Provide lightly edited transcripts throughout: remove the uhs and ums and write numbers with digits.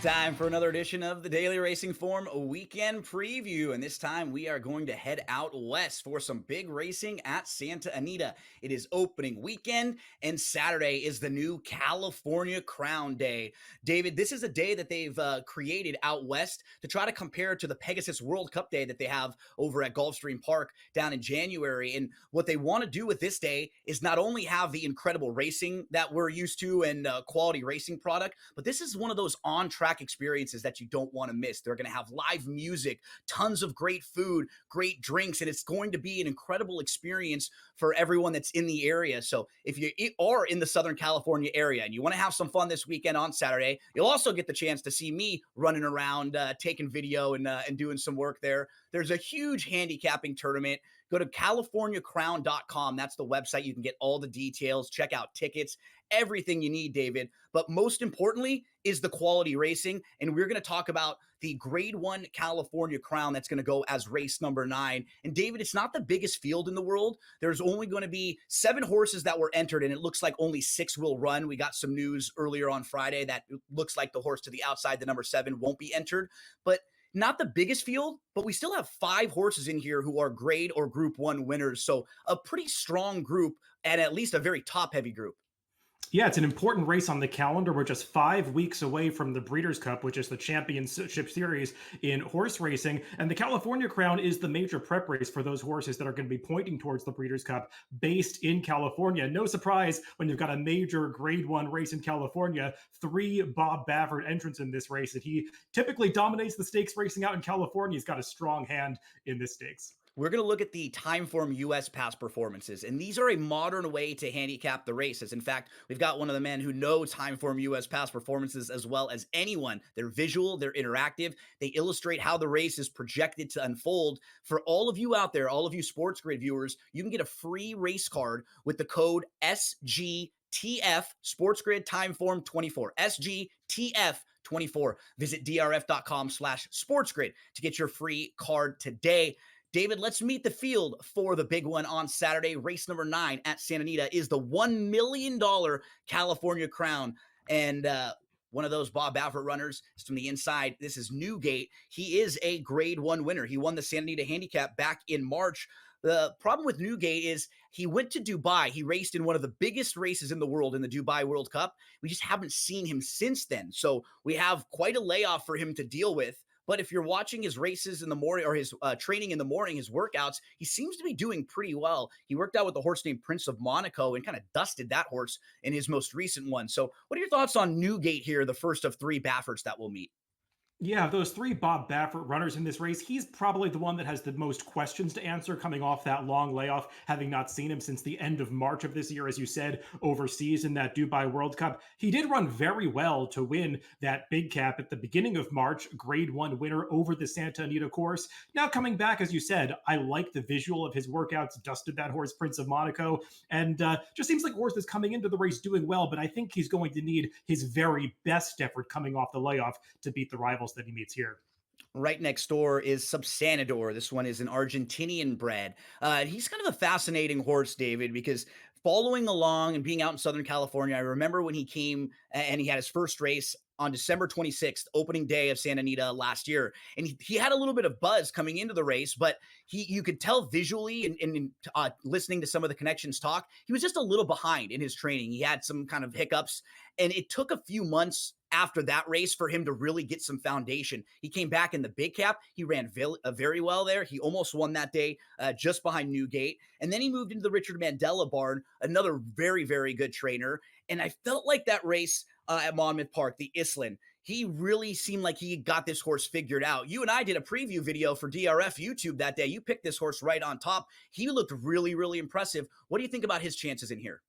Time for another edition of the Daily Racing Form Weekend Preview, and this time we are going to head out west for some big racing at Santa Anita. It is opening weekend, and Saturday is the new California Crown Day. David, this is a day that they've created out west to try to compare to the Pegasus World Cup Day that they have over at Gulfstream Park down in January. And what they want to do with this day is not only have the incredible racing that we're used to and quality racing product, but this is one of those on-track experiences that you don't want to miss. They're going to have live music, tons of great food, great drinks, and it's going to be an incredible experience for everyone that's in the area. So if you are in the Southern California area and you want to have some fun this weekend on Saturday, you'll also get the chance to see me running around, taking video and doing some work there. There's a huge handicapping tournament. Go to CaliforniaCrown.com. That's the website. You can get all the details, check out tickets, everything you need, David. But most importantly is the quality racing. And we're going to talk about the Grade 1 California Crown that's going to go as race number 9. And David, it's not the biggest field in the world. There's only going to be 7 horses that were entered, and it looks like only 6 will run. We got some news earlier on Friday that looks like the horse to the outside, the number 7, won't be entered. But not the biggest field, but we still have 5 horses in here who are grade or group 1 winners. So a pretty strong group and at least a very top-heavy group. Yeah, it's an important race on the calendar. We're just 5 weeks away from the Breeders' Cup, which is the championship series in horse racing. And the California Crown is the major prep race for those horses that are going to be pointing towards the Breeders' Cup based in California. No surprise when you've got a major Grade 1 race in California, 3 Bob Baffert entrants in this race. And he typically dominates the stakes racing out in California. He's got a strong hand in this stakes. We're going to look at the Timeform US past performances, and these are a modern way to handicap the races. In fact, we've got one of the men who knows Timeform US past performances as well as anyone. They're visual, they're interactive, they illustrate how the race is projected to unfold. For all of you out there, all of you SportsGrid viewers, you can get a free race card with the code SGTF, SportsGrid Timeform 24, SGTF 24. Visit drf.com/sportsgrid to get your free card today. David, let's meet the field for the big one on Saturday. Race number 9 at Santa Anita is the $1 million California Crown. And one of those Bob Baffert runners is from the inside. This is Newgate. He is a Grade 1 winner. He won the Santa Anita Handicap back in March. The problem with Newgate is he went to Dubai. He raced in one of the biggest races in the world in the Dubai World Cup. We just haven't seen him since then. So we have quite a layoff for him to deal with. But if you're watching his races in the morning or his training in the morning, his workouts, he seems to be doing pretty well. He worked out with a horse named Prince of Monaco and kind of dusted that horse in his most recent one. So what are your thoughts on Newgate here, the first of 3 Bafferts that we'll meet? Yeah, those 3 Bob Baffert runners in this race, he's probably the one that has the most questions to answer coming off that long layoff, having not seen him since the end of March of this year, as you said, overseas in that Dubai World Cup. He did run very well to win that big cap at the beginning of March, Grade 1 winner over the Santa Anita course. Now coming back, as you said, I like the visual of his workouts, dusted that horse Prince of Monaco, and just seems like a horse that's coming into the race doing well, but I think he's going to need his very best effort coming off the layoff to beat the rivals that he meets here. Right next door is Subsanador. This one is an Argentinian bred. He's kind of a fascinating horse, David, because following along and being out in Southern California, I remember when he came and he had his first race on December 26th, opening day of Santa Anita last year. And he had a little bit of buzz coming into the race, but you could tell visually and listening to some of the connections talk, he was just a little behind in his training. He had some kind of hiccups, and it took a few months after that race for him to really get some foundation. He came back in the big cap. He ran very well there. He almost won that day just behind Newgate. And then he moved into the Richard Mandela barn, another very, very good trainer. And I felt like that race at Monmouth Park, the Islin, he really seemed like he got this horse figured out. You and I did a preview video for DRF YouTube that day. You picked this horse right on top. He looked really, really impressive. What do you think about his chances in here?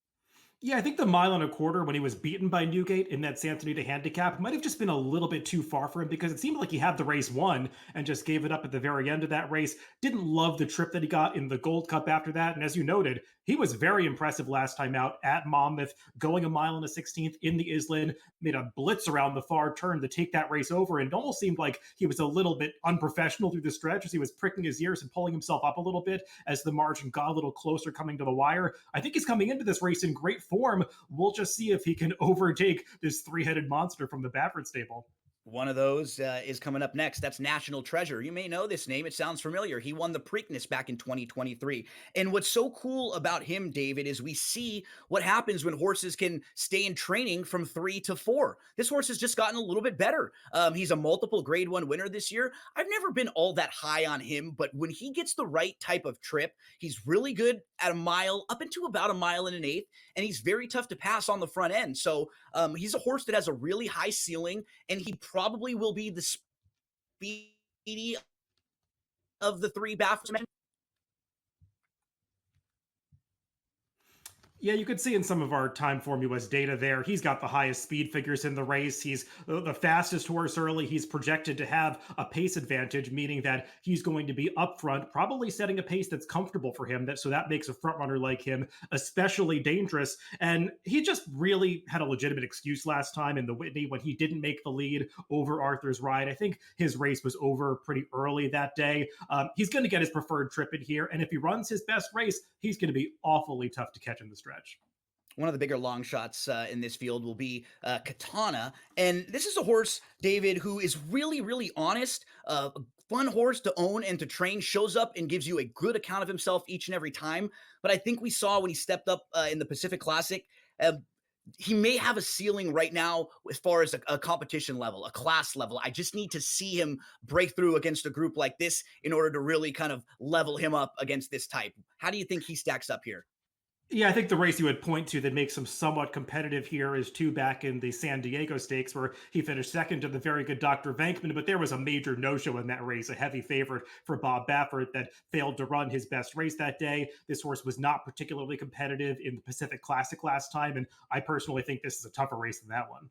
Yeah, I think the 1.25 when he was beaten by Newgate in that Santa Anita handicap might have just been a little bit too far for him because it seemed like he had the race won and just gave it up at the very end of that race. Didn't love the trip that he got in the Gold Cup after that. And as you noted, he was very impressive last time out at Monmouth, going 1.16 in the Islin, made a blitz around the far turn to take that race over, and it almost seemed like he was a little bit unprofessional through the stretch as he was pricking his ears and pulling himself up a little bit as the margin got a little closer coming to the wire. I think he's coming into this race in great form. We'll just see if he can overtake this 3-headed monster from the Baffert stable. One of those is coming up next. That's National Treasure. You may know this name. It sounds familiar. He won the Preakness back in 2023. And what's so cool about him, David, is we see what happens when horses can stay in training from 3 to 4. This horse has just gotten a little bit better. He's a multiple grade 1 winner this year. I've never been all that high on him, but when he gets the right type of trip, he's really good at a mile, up into about a mile and an eighth, and he's very tough to pass on the front end. So he's a horse that has a really high ceiling, and he probably will be the speedy of the three baffles. Yeah, you could see in some of our Time Form US data there, he's got the highest speed figures in the race. He's the fastest horse early. He's projected to have a pace advantage, meaning that he's going to be up front, probably setting a pace that's comfortable for him. So that makes a front runner like him especially dangerous. And he just really had a legitimate excuse last time in the Whitney when he didn't make the lead over Arthur's Ride. I think his race was over pretty early that day. He's going to get his preferred trip in here. And if he runs his best race, he's going to be awfully tough to catch in the stretch. One of the bigger long shots in this field will be Katana. And this is a horse, David, who is really, really honest. A fun horse to own and to train, shows up and gives you a good account of himself each and every time. But I think we saw when he stepped up in the Pacific Classic, he may have a ceiling right now as far as a competition level, a class level. I just need to see him break through against a group like this in order to really kind of level him up against this type. How do you think he stacks up here? Yeah, I think the race you would point to that makes him somewhat competitive here is two back in the San Diego Stakes, where he finished second to the very good Dr. Venkman, but there was a major no-show in that race, a heavy favorite for Bob Baffert that failed to run his best race that day. This horse was not particularly competitive in the Pacific Classic last time, and I personally think this is a tougher race than that one.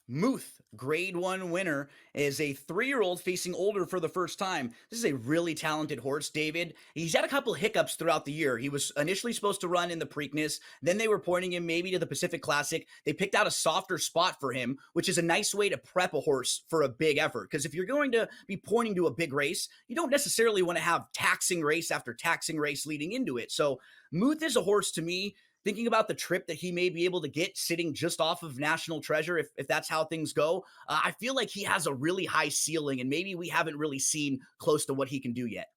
Muth, grade 1 winner, is a 3-year-old facing older for the first time. This is a really talented horse, David. He's had a couple hiccups throughout the year. He was initially supposed to run in the Preakness. Then they were pointing him maybe to the Pacific Classic. They picked out a softer spot for him, which is a nice way to prep a horse for a big effort. Because if you're going to be pointing to a big race, you don't necessarily want to have taxing race after taxing race leading into it. So Muth is a horse to me, thinking about the trip that he may be able to get sitting just off of National Treasure, if that's how things go, I feel like he has a really high ceiling, and maybe we haven't really seen close to what he can do yet.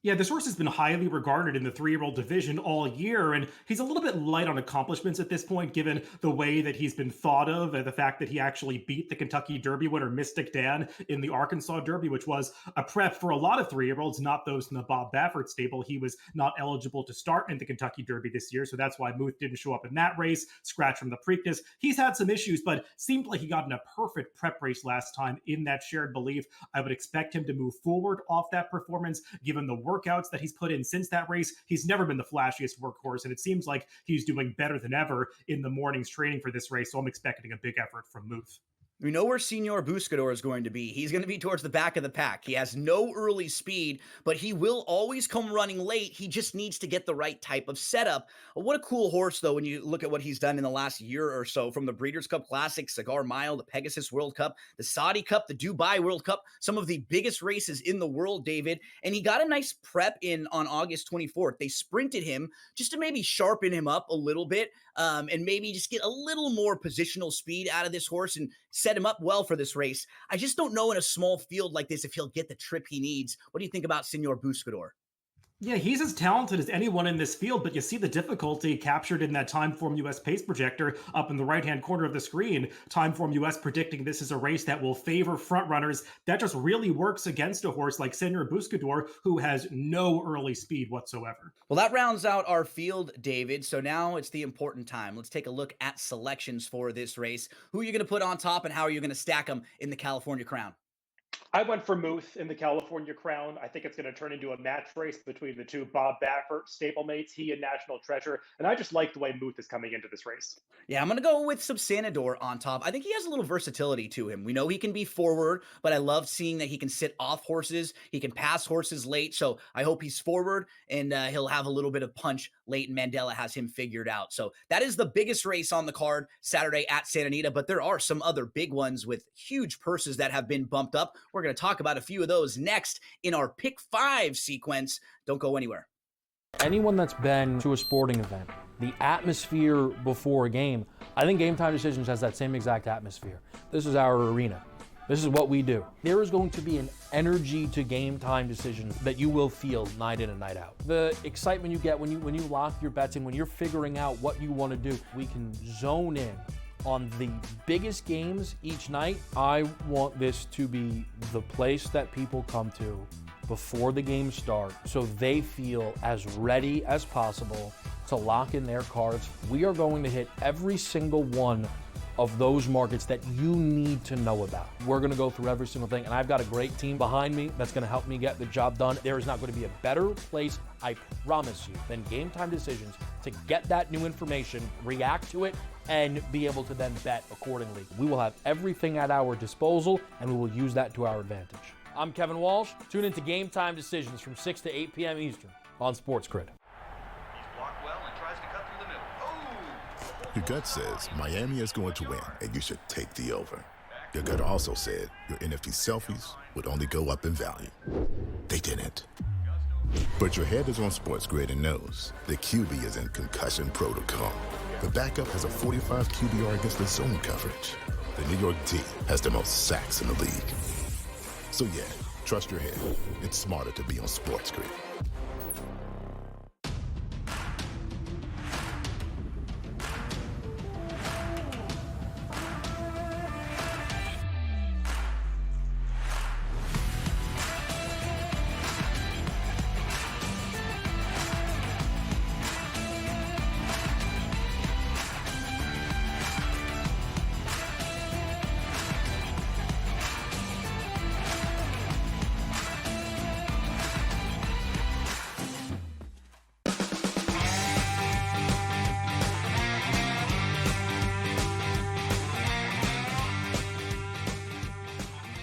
Yeah, this horse has been highly regarded in the 3-year-old division all year, and he's a little bit light on accomplishments at this point, given the way that he's been thought of and the fact that he actually beat the Kentucky Derby winner Mystic Dan in the Arkansas Derby, which was a prep for a lot of 3-year-olds, not those in the Bob Baffert stable. He was not eligible to start in the Kentucky Derby this year, so that's why Muth didn't show up in that race, scratch from the Preakness. He's had some issues, but seemed like he got in a perfect prep race last time in that Shared Belief. I would expect him to move forward off that performance, given the workouts that he's put in since that race. He's never been the flashiest workhorse, and it seems like he's doing better than ever in the morning's training for this race, so I'm expecting a big effort from Muth. We know where Senor Buscador is going to be. He's going to be towards the back of the pack. He has no early speed, but he will always come running late. He just needs to get the right type of setup. What a cool horse, though, when you look at what he's done in the last year or so, from the Breeders' Cup Classic, Cigar Mile, the Pegasus World Cup, the Saudi Cup, the Dubai World Cup, some of the biggest races in the world, David. And he got a nice prep in on August 24th. They sprinted him just to maybe sharpen him up a little bit, and maybe just get a little more positional speed out of this horse and set him up well for this race. I just don't know in a small field like this if he'll get the trip he needs. What do you think about Senor Buscador? Yeah, he's as talented as anyone in this field, but you see the difficulty captured in that Timeform US pace projector up in the right-hand corner of the screen. Timeform US predicting this is a race that will favor frontrunners. That just really works against a horse like Senor Buscador, who has no early speed whatsoever. Well, that rounds out our field, David. So now it's the important time. Let's take a look at selections for this race. Who are you going to put on top, and how are you going to stack them in the California Crown? I went for Muth in the California Crown. I think it's going to turn into a match race between the two Bob Baffert stablemates, he and National Treasure. And I just like the way Muth is coming into this race. Yeah, I'm going to go with Subsanador on top. I think he has a little versatility to him. We know he can be forward, but I love seeing that he can sit off horses. He can pass horses late. So I hope he's forward, and he'll have a little bit of punch late, and Mandela has him figured out. So that is the biggest race on the card Saturday at Santa Anita, but there are some other big ones with huge purses that have been bumped up. We're going to talk about a few of those next in our Pick 5 sequence. Don't go anywhere. Anyone that's been to a sporting event, the atmosphere before a game, I think Game Time Decisions has that same exact atmosphere. This is our arena. This is what we do. There is going to be an energy to game time decisions that you will feel night in and night out. The excitement you get when you lock your bets in, when you're figuring out what you want to do, we can zone in on the biggest games each night. I want this to be the place that people come to before the games start so they feel as ready as possible to lock in their cards. We are going to hit every single one of those markets that you need to know about. We're gonna go through every single thing, and I've got a great team behind me that's gonna help me get the job done. There is not gonna be a better place, I promise you, than Game Time Decisions to get that new information, react to it, and be able to then bet accordingly. We will have everything at our disposal, and we will use that to our advantage. I'm Kevin Walsh. Tune into Game Time Decisions from 6 to 8 p.m. Eastern on SportsGrid. Your gut says Miami is going to win, and you should take the over. Your gut also said your NFT selfies would only go up in value. They didn't. But your head is on SportsGrid and knows the QB is in concussion protocol. The backup has a 45 QBR against the zone coverage. The New York D has the most sacks in the league. So yeah, trust your head. It's smarter to be on SportsGrid.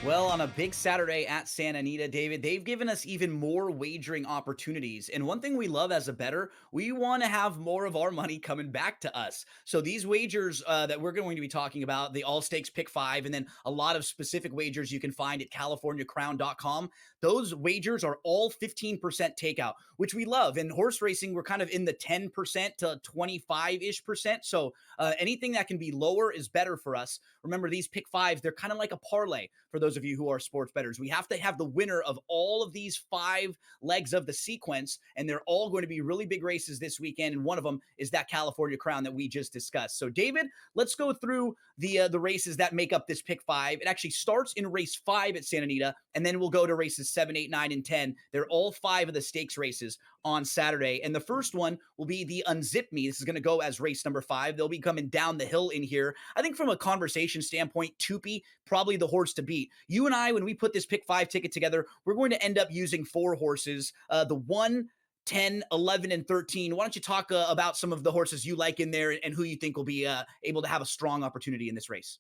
Well, on a big Saturday at Santa Anita, David, they've given us even more wagering opportunities. And one thing we love as a bettor, we want to have more of our money coming back to us. So these wagers that we're going to be talking about, the all stakes pick 5, and then a lot of specific wagers you can find at CaliforniaCrown.com. Those wagers are all 15% takeout, which we love. In horse racing, we're kind of in the 10% to 25-ish percent. So anything that can be lower is better for us. Remember, these pick 5s, they're kind of like a parlay for those of you who are sports bettors. We have to have the winner of all of these 5 legs of the sequence, and they're all going to be really big races this weekend. And one of them is that California Crown that we just discussed. So, David, let's go through the races that make up this pick 5. It actually starts in race 5 at Santa Anita, and then we'll go to races 7, 8, 9, and 10. They're all 5 of the stakes races on Saturday. And the first one will be the Unzip Me. This is going to go as race number 5. They'll be coming down the hill in here. I think from a conversation standpoint, Tupi, probably the horse to beat. You and I, when we put this pick 5 ticket together, we're going to end up using 4 horses. The 1, 10, 11, and 13. Why don't you talk about some of the horses you like in there and who you think will be able to have a strong opportunity in this race?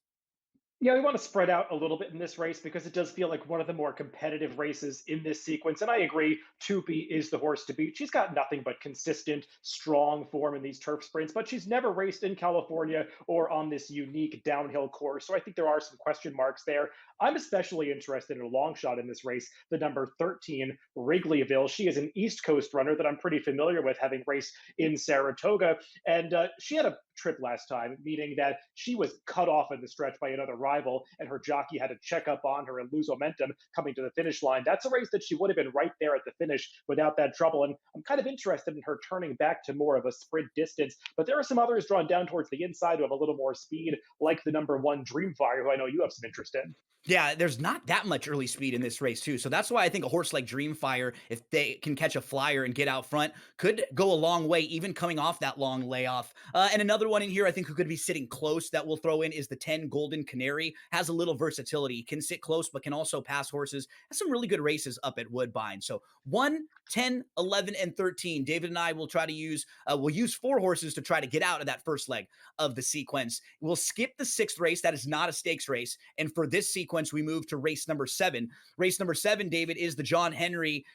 Yeah, we want to spread out a little bit in this race because it does feel like one of the more competitive races in this sequence. And I agree, Tupi is the horse to beat. She's got nothing but consistent, strong form in these turf sprints, but she's never raced in California or on this unique downhill course. So I think there are some question marks there. I'm especially interested in a long shot in this race, the number 13, Wrigleyville. She is an East Coast runner that I'm pretty familiar with, having raced in Saratoga. And she had a trip last time, meaning that she was cut off in the stretch by another rival, and her jockey had to check up on her and lose momentum coming to the finish line. That's a race that she would have been right there at the finish without that trouble. And I'm kind of interested in her turning back to more of a sprint distance. But there are some others drawn down towards the inside who have a little more speed, like the number 1 Dreamfire, who I know you have some interest in. Yeah, there's not that much early speed in this race, too. So that's why I think a horse like Dreamfire, if they can catch a flyer and get out front, could go a long way, even coming off that long layoff. And another one in here, I think, who could be sitting close that we'll throw in is the 10 Golden Canary. Has a little versatility, can sit close, but can also pass horses. Has some really good races up at Woodbine. So 1, 10, 11, and 13. David and I will try to use, we'll use 4 horses to try to get out of that first leg of the sequence. We'll skip the 6th race. That is not a stakes race. And for this sequence, we move to race number 7. Race number 7, David, is the John Henry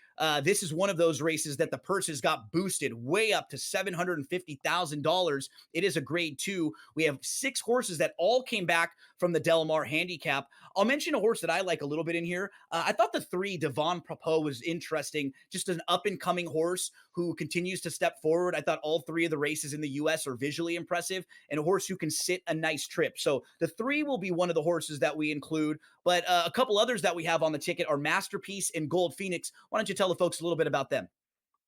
this is one of those races that the purses got boosted way up to $750,000. It is a grade 2. We have 6 horses that all came back from the Del Mar handicap. I'll mention a horse that I like a little bit in here. I thought the 3 Devon Propos was interesting, just an up-and-coming horse who continues to step forward. I thought all 3 of the races in the U.S. are visually impressive, and a horse who can sit a nice trip. So the 3 will be one of the horses that we include, but a couple others that we have on the ticket are Masterpiece and Gold Phoenix. Why don't you tell the folks a little bit about them?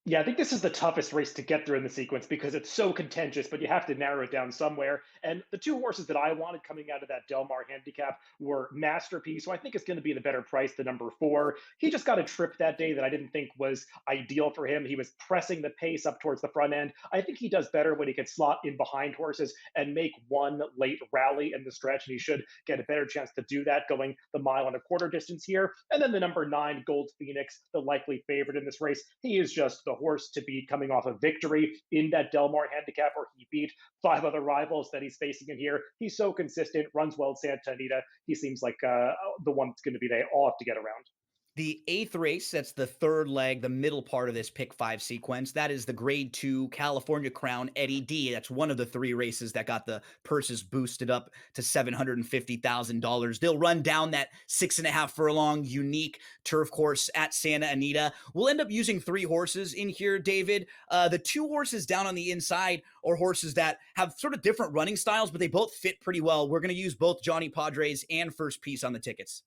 Yeah, I think this is the toughest race to get through in the sequence because it's so contentious, but you have to narrow it down somewhere. And the 2 horses that I wanted coming out of that Del Mar handicap were Masterpiece, who I think is going to be the better price than number 4. He just got a trip that day that I didn't think was ideal for him. He was pressing the pace up towards the front end. I think he does better when he can slot in behind horses and make one late rally in the stretch, and he should get a better chance to do that going the mile and a quarter distance here. And then the number 9, Gold Phoenix, the likely favorite in this race. He is just the horse to beat coming off a victory in that Del Mar handicap where he beat 5 other rivals that he's facing in here. He's so consistent, runs well at Santa Anita. He seems like the one that's going to be they all have to get around. The 8th race, that's the 3rd leg, the middle part of this pick 5 sequence. That is the grade 2 California Crown Eddie D. That's one of the 3 races that got the purses boosted up to $750,000. They'll run down that 6.5 furlong unique turf course at Santa Anita. We'll end up using 3 horses in here, David. The 2 horses down on the inside are horses that have sort of different running styles, but they both fit pretty well. We're going to use both Johnny Padres and First Piece on the tickets.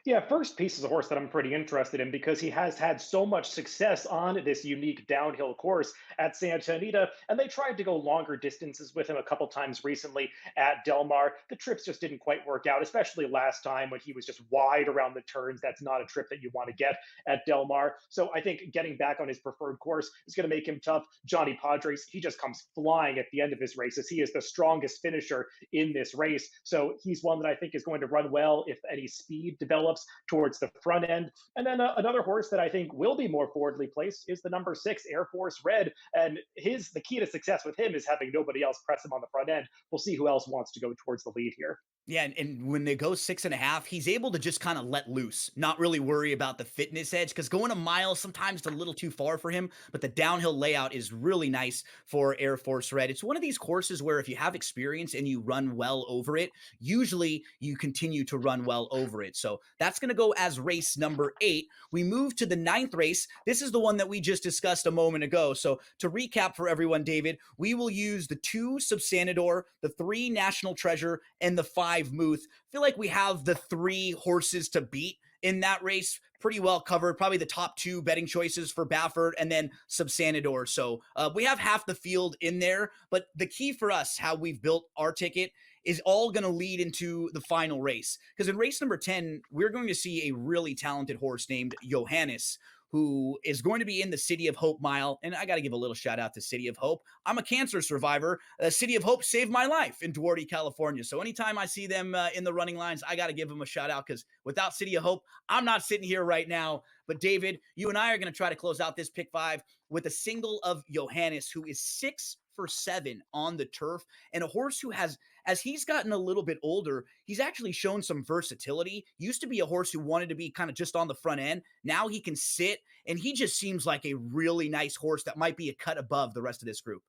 Yeah, First Piece is a horse that I'm pretty interested in because he has had so much success on this unique downhill course at Santa Anita, and they tried to go longer distances with him a couple times recently at Del Mar. The trips just didn't quite work out, especially last time when he was just wide around the turns. That's not a trip that you want to get at Del Mar. So I think getting back on his preferred course is going to make him tough. Johnny Padres, he just comes flying at the end of his races. He is the strongest finisher in this race. So he's one that I think is going to run well if any speed develops towards the front end. And then another horse that I think will be more forwardly placed is the number 6 Air Force Red. And the key to success with him is having nobody else press him on the front end. We'll see who else wants to go towards the lead here. Yeah, and when they go 6.5, he's able to just kind of let loose, not really worry about the fitness edge, because going a mile sometimes is a little too far for him, but the downhill layout is really nice for Air Force Red. It's one of these courses where if you have experience and you run well over it, usually you continue to run well over it. So that's going to go as race number 8. We move to the 9th race. This is the one that we just discussed a moment ago. So to recap for everyone, David, we will use the 2 Subsanador, the 3 National Treasure, and the 5 Muth. I feel like we have the 3 horses to beat in that race pretty well covered. Probably the top 2 betting choices for Baffert and then Subsanador. So we have half the field in there, but the key for us, how we've built our ticket, is all going to lead into the final race. Because in race number 10, we're going to see a really talented horse named Johannes, who is going to be in the City of Hope mile. And I got to give a little shout out to City of Hope. I'm a cancer survivor. City of Hope saved my life in Duarte, California. So anytime I see them in the running lines, I got to give them a shout out, because without City of Hope, I'm not sitting here right now. But David, you and I are going to try to close out this pick 5 with a single of Johannes, who is 6 for 7 on the turf, and a horse who has, as he's gotten a little bit older, he's actually shown some versatility. Used to be a horse who wanted to be kind of just on the front end. Now he can sit, and he just seems like a really nice horse that might be a cut above the rest of this group.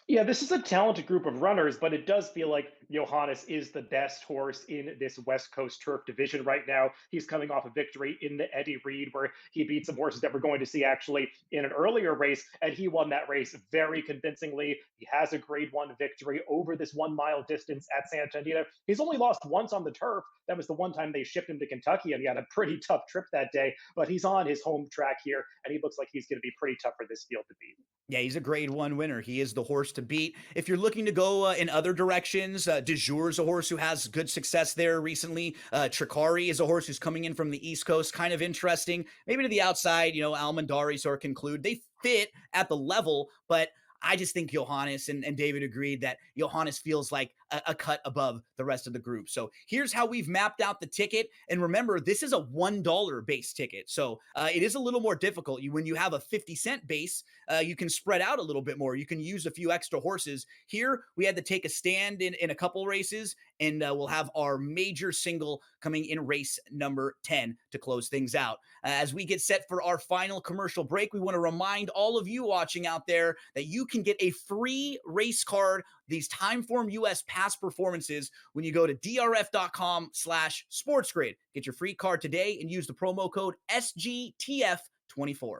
Yeah, this is a talented group of runners, but it does feel like Johannes is the best horse in this West Coast turf division right now. He's coming off a victory in the Eddie Reed, where he beat some horses that we're going to see actually in an earlier race, and he won that race very convincingly. He has a grade 1 victory over this 1 mile distance at Santa Anita. He's only lost once on the turf. That was the one time they shipped him to Kentucky, and he had a pretty tough trip that day, but he's on his home track here, and he looks like he's going to be pretty tough for this field to beat. Yeah, he's a grade 1 winner. He is the horse to beat. If you're looking to go in other directions, De Jour is a horse who has good success there recently. Tricari is a horse who's coming in from the East Coast, kind of interesting. Maybe to the outside, Almendaris or Conclude. They fit at the level, but I just think Johannes and David agreed that Johannes feels like a cut above the rest of the group. So here's how we've mapped out the ticket. And remember, this is a $1 base ticket. So it is a little more difficult. When you have a 50-cent base, you can spread out a little bit more. You can use a few extra horses. Here, we had to take a stand in a couple races, and we'll have our major single coming in race number 10 to close things out. As we get set for our final commercial break, we want to remind all of you watching out there that you can get a free race card, these Timeform US past performances, when you go to drf.com/sportsgrid. Get your free card today and use the promo code SGTF24.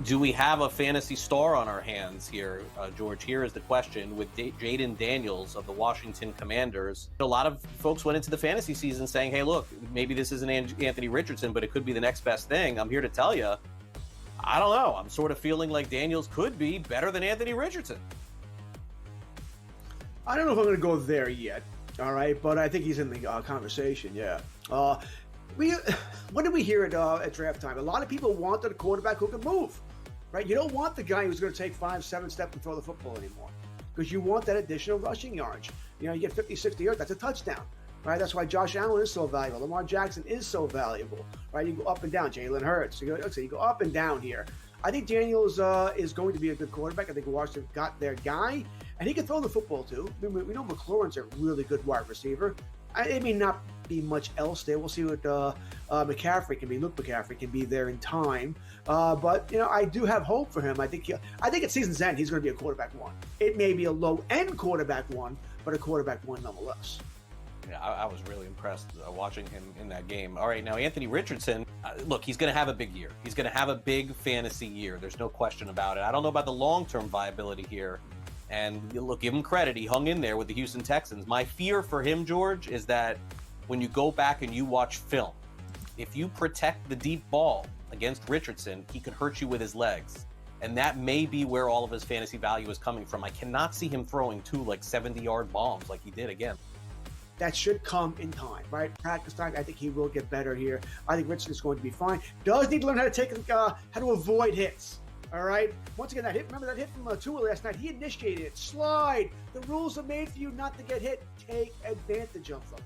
Do we have a fantasy star on our hands here, George? Here is the question with Jaden Daniels of the Washington Commanders. A lot of folks went into the fantasy season saying, hey, look, maybe this isn't Anthony Richardson, but it could be the next best thing. I'm here to tell you, I don't know. I'm sort of feeling like Daniels could be better than Anthony Richardson. I don't know if I'm going to go there yet, all right? But I think he's in the conversation, yeah. What did we hear at draft time? A lot of people wanted a quarterback who could move, right? You don't want the guy who's going to take 5-7 steps and throw the football anymore because you want that additional rushing yardage. You know, you get 50, 60 yards, that's a touchdown, right? That's why Josh Allen is so valuable. Lamar Jackson is so valuable, right? You go up and down. Jalen Hurts. You go up and down here. I think Daniels is going to be a good quarterback. I think Washington got their guy, and he can throw the football too. We know McLaurin's a really good wide receiver. It may not be much else there. We'll see what McCaffrey can be. Luke McCaffrey can be there in time. But you know, I do have hope for him. I think at season's end he's going to be a quarterback one. It may be a low end quarterback one, but a quarterback one nonetheless. Yeah, I was really impressed watching him in that game. All right, now Anthony Richardson, look, he's going to have a big year. He's going to have a big fantasy year. There's no question about it. I don't know about the long-term viability here. And look, give him credit. He hung in there with the Houston Texans. My fear for him, George, is that when you go back and you watch film, if you protect the deep ball against Richardson, he could hurt you with his legs. And that may be where all of his fantasy value is coming from. I cannot see him throwing 2 70-yard bombs like he did again. That should come in time, right? Practice time. I think he will get better here. I think Richardson is going to be fine. Does need to learn how to avoid hits. All right. Once again, remember that hit from Tua last night? He initiated it. Slide. The rules are made for you not to get hit. Take advantage of them.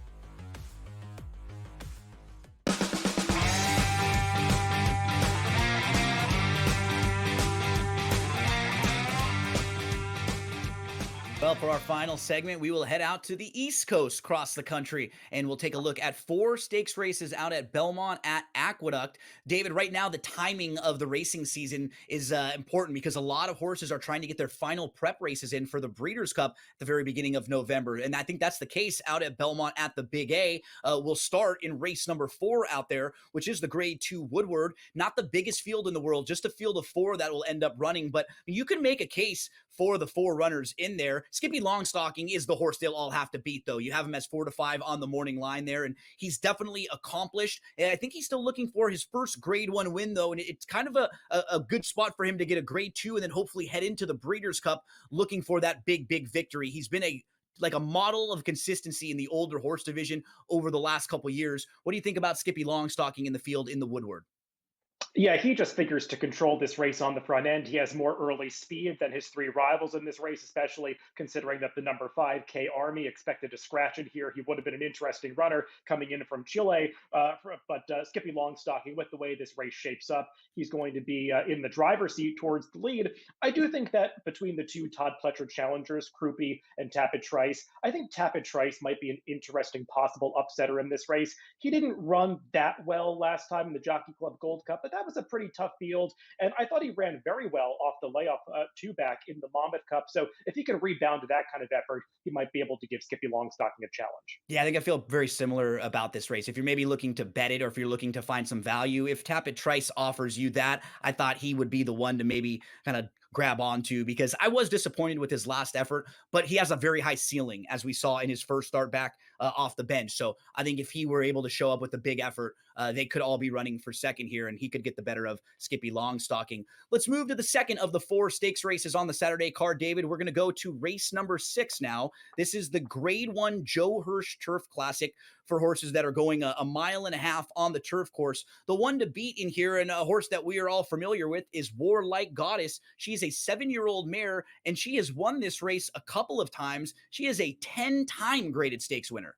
Well, for our final segment, we will head out to the East Coast, across the country, and we'll take a look at 4 stakes races out at Belmont at Aqueduct. David, right now, the timing of the racing season is important because a lot of horses are trying to get their final prep races in for the Breeders' Cup at the very beginning of November. And I think that's the case out at Belmont at the Big A. We'll start in race number 4 out there, which is the Grade 2 Woodward. Not the biggest field in the world, just a field of 4 that will end up running. But you can make a case for the 4 runners in there. Skippy Longstocking is the horse they'll all have to beat, though. You have him as 4-5 on the morning line there, and he's definitely accomplished. And I think he's still looking for his first Grade 1 win, though, and it's kind of a good spot for him to get a Grade 2 and then hopefully head into the Breeders' Cup looking for that big victory. He's been a model of consistency in the older horse division over the last couple of years. What do you think about Skippy Longstocking in the field in the Woodward? Yeah, he just figures to control this race on the front end. He has more early speed than his 3 rivals in this race, especially considering that the number 5, K Army, expected to scratch it here. He would have been an interesting runner coming in from Chile, but Skippy Longstocking, with the way this race shapes up, he's going to be in the driver's seat towards the lead. I do think that between the 2 Todd Pletcher challengers, Krupe and Tapit Trice, I think Tapit Trice might be an interesting possible upsetter in this race. He didn't run that well last time in the Jockey Club Gold Cup, but that was a pretty tough field, and I thought he ran very well off the layoff 2 back in the Monmouth Cup. So if he can rebound to that kind of effort, he might be able to give Skippy Longstocking a challenge. Yeah, I think I feel very similar about this race. If you're maybe looking to bet it or if you're looking to find some value, if Tapit Trice offers you that, I thought he would be the one to maybe kind of grab onto, because I was disappointed with his last effort, but he has a very high ceiling, as we saw in his first start back off the bench. So I think if he were able to show up with a big effort, they could all be running for second here, and he could get the better of Skippy Longstocking. Let's move to the second of the 4 stakes races on the Saturday card, David. We're going to go to race number 6 now. This is the Grade 1 Joe Hirsch Turf Classic for horses that are going a mile and a half on the turf course. The one to beat in here, and a horse that we are all familiar with, is Warlike Goddess. She's a 7-year-old mare, and she has won this race a couple of times. She is a 10-time graded stakes winner.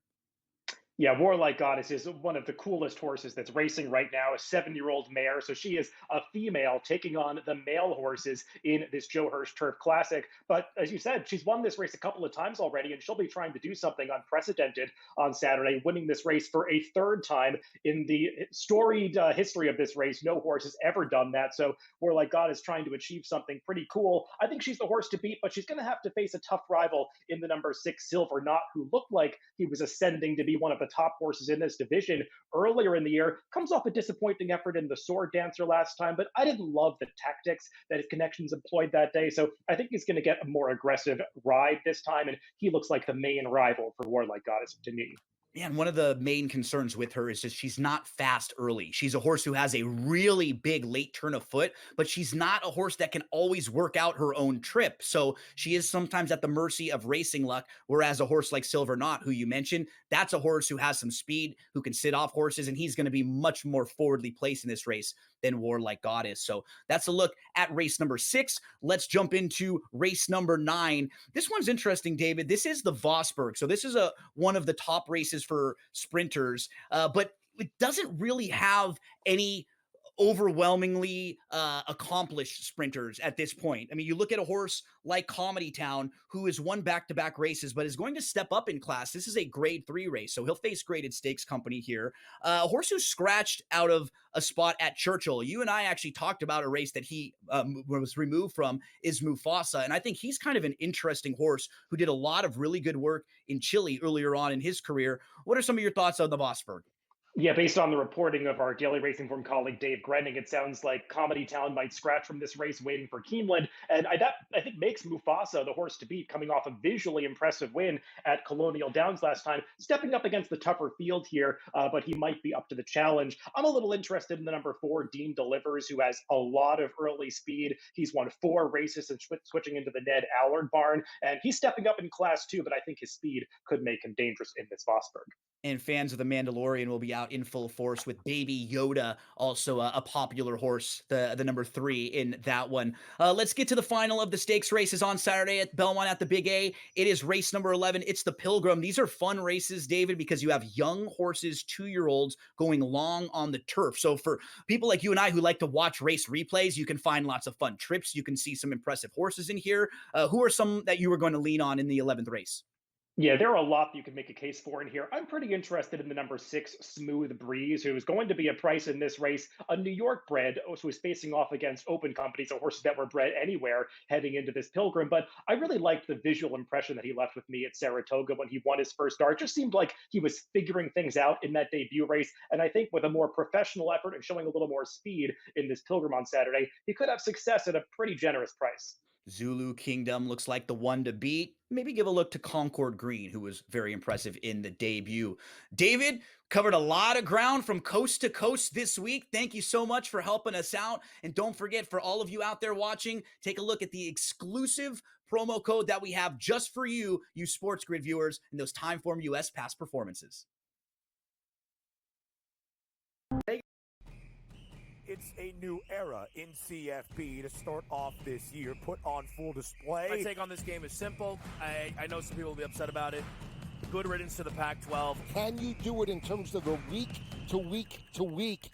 Yeah, Warlike Goddess is one of the coolest horses that's racing right now, a 7-year-old mare. So she is a female taking on the male horses in this Joe Hirsch Turf Classic. But as you said, she's won this race a couple of times already, and she'll be trying to do something unprecedented on Saturday, winning this race for a 3rd time. In the storied history of this race, no horse has ever done that. So Warlike Goddess trying to achieve something pretty cool. I think she's the horse to beat, but she's going to have to face a tough rival in the number 6 Silver Knot, who looked like he was ascending to be one of the top horses in this division earlier in the year. Comes off a disappointing effort in the Sword Dancer last time, but I didn't love the tactics that his connections employed that day. So I think he's going to get a more aggressive ride this time, and he looks like the main rival for Warlike Goddess to me. Man, one of the main concerns with her is just she's not fast early. She's a horse who has a really big late turn of foot, but she's not a horse that can always work out her own trip. So she is sometimes at the mercy of racing luck, whereas a horse like Silver Knot, who you mentioned, that's a horse who has some speed, who can sit off horses, and he's going to be much more forwardly placed in this race than Warlike Goddess. So that's a look at race number 6. Let's jump into race number 9. This one's interesting, David. This is the Vosburg. So this is one of the top races for sprinters, but it doesn't really have any overwhelmingly accomplished sprinters at this point. I mean, you look at a horse like Comedy Town, who has won back-to-back races, but is going to step up in class. This is a grade 3 race, so he'll face graded stakes company here. A horse who scratched out of a spot at Churchill. You and I actually talked about a race that he was removed from, is Mufasa, and I think he's kind of an interesting horse who did a lot of really good work in Chile earlier on in his career. What are some of your thoughts on the Vosburg? Yeah, based on the reporting of our Daily Racing Form colleague Dave Grenning, it sounds like Comedy Town might scratch from this race waiting for Keeneland. And that, I think, makes Mufasa the horse to beat, coming off a visually impressive win at Colonial Downs last time, stepping up against the tougher field here, but he might be up to the challenge. I'm a little interested in the number 4, Dean Delivers, who has a lot of early speed. He's won 4 races and switching into the Ned Allard barn, and he's stepping up in class too, but I think his speed could make him dangerous in this Vosburg. And fans of The Mandalorian will be out in full force with Baby Yoda, also a popular horse, the number 3 in that one. Let's get to the final of the stakes races on Saturday at Belmont at the Big A. It is race number 11. It's the Pilgrim. These are fun races, David, because you have young horses, 2-year-olds, going long on the turf. So for people like you and I who like to watch race replays, you can find lots of fun trips. You can see some impressive horses in here. Who are some that you were going to lean on in the 11th race? Yeah, there are a lot that you can make a case for in here. I'm pretty interested in the number 6, Smooth Breeze, who is going to be a price in this race, a New York bred, who is facing off against open companies, or horses that were bred anywhere heading into this Pilgrim. But I really liked the visual impression that he left with me at Saratoga when he won his first start. It just seemed like he was figuring things out in that debut race. And I think with a more professional effort and showing a little more speed in this Pilgrim on Saturday, he could have success at a pretty generous price. Zulu Kingdom looks like the one to beat. Maybe give a look to Concord Green, who was very impressive in the debut. David, covered a lot of ground from coast to coast this week. Thank you so much for helping us out. And don't forget, for all of you out there watching, take a look at the exclusive promo code that we have just for you, you SportsGrid viewers, and those Timeform US past performances. It's a new era in CFP to start off this year, put on full display. My take on this game is simple. I know some people will be upset about it. Good riddance to the Pac-12. Can you do it in terms of the week to week to week?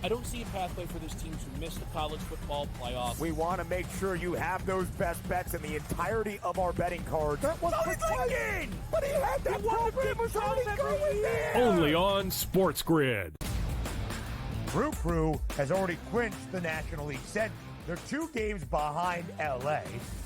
I don't see a pathway for this team to miss the college football playoff. We want to make sure you have those best bets in the entirety of our betting cards. That was Lincoln! But he had that program was already going there! Only on SportsGrid. Brew Crew has already clinched the National League Central. They're 2 games behind LA,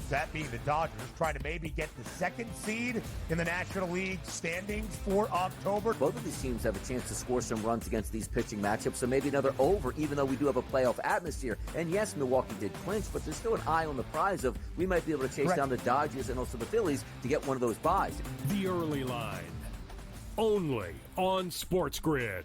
that being the Dodgers, trying to maybe get the 2nd seed in the National League standings for October. Both of these teams have a chance to score some runs against these pitching matchups, so maybe another over, even though we do have a playoff atmosphere. And yes, Milwaukee did clinch, but there's still an eye on the prize of we might be able to chase down the Dodgers and also the Phillies to get one of those buys. The Early Line, only on SportsGrid.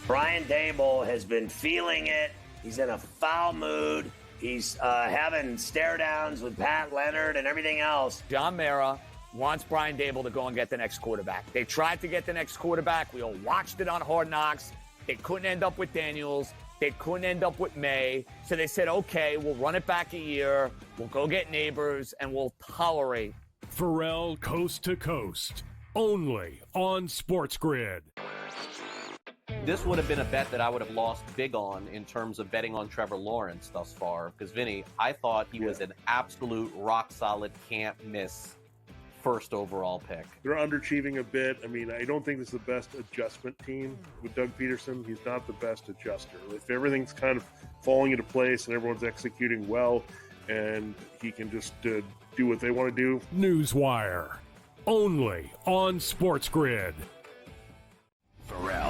Brian Daboll has been feeling it. He's in a foul mood. He's having stare downs with Pat Leonard and everything else. John Mara wants Brian Daboll to go and get the next quarterback. They tried to get the next quarterback. We all watched it on Hard Knocks. They couldn't end up with Daniels. They couldn't end up with May. So they said, okay, we'll run it back a year. We'll go get Neighbors, and we'll tolerate. Pharrell Coast to Coast, only on SportsGrid. This would have been a bet that I would have lost big on in terms of betting on Trevor Lawrence thus far. Because, Vinny, I thought he was an absolute rock-solid, can't-miss first overall pick. They're underachieving a bit. I mean, I don't think this is the best adjustment team with Doug Peterson. He's not the best adjuster. If everything's kind of falling into place and everyone's executing well and he can just do what they want to do. Newswire, only on SportsGrid.